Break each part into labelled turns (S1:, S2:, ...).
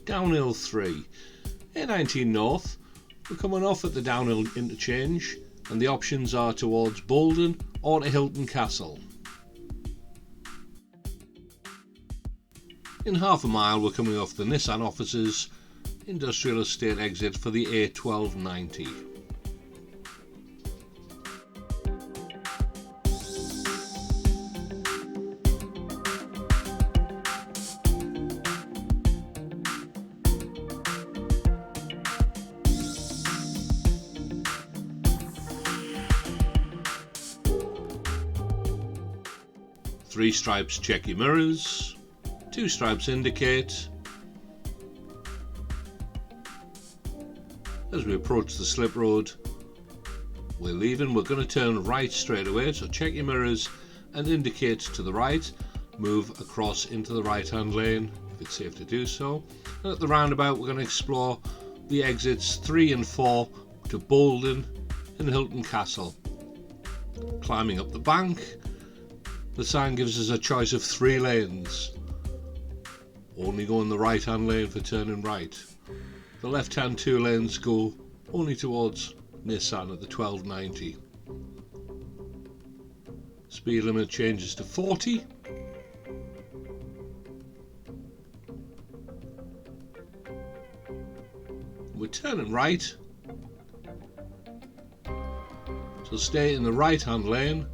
S1: Downhill 3. A19 North, we're coming off at the Downhill Interchange and the options are towards Boldon or to Hylton Castle. In half a mile we're coming off the Nissan offices industrial estate exit for the A1290. Three stripes check your mirrors, two stripes indicate. As we approach the slip road we're leaving, we're going to turn right straight away, so check your mirrors and indicate to the right. Move across into the right hand lane if it's safe to do so. And at the roundabout we're going to explore the exits 3 and 4 to Boldon and Hylton Castle. Climbing up the bank, the sign gives us a choice of 3 lanes. Only go in the right hand lane for turning right. The left hand 2 lanes go only towards Nissan at the 1290. Speed limit changes to 40. We're turning right, so stay in the right hand lane.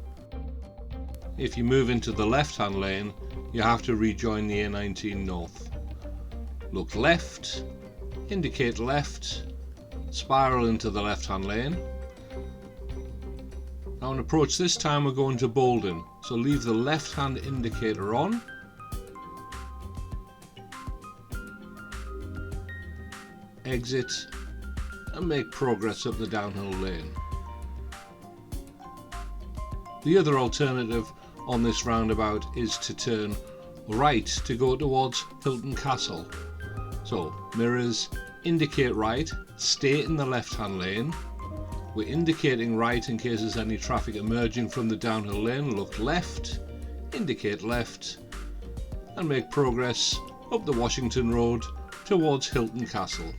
S1: If you move into the left hand lane you have to rejoin the A19 North. Look left, indicate left, spiral into the left hand lane. Now on approach this time we're going to Boldon, so leave the left hand indicator on. Exit and make progress up the downhill lane. The other alternative on this roundabout is to turn right to go towards Hylton Castle. So mirrors, indicate right, stay in the left hand lane. We're indicating right in case there's any traffic emerging from the downhill lane. Look left, indicate left and make progress up the Washington Road towards Hylton Castle.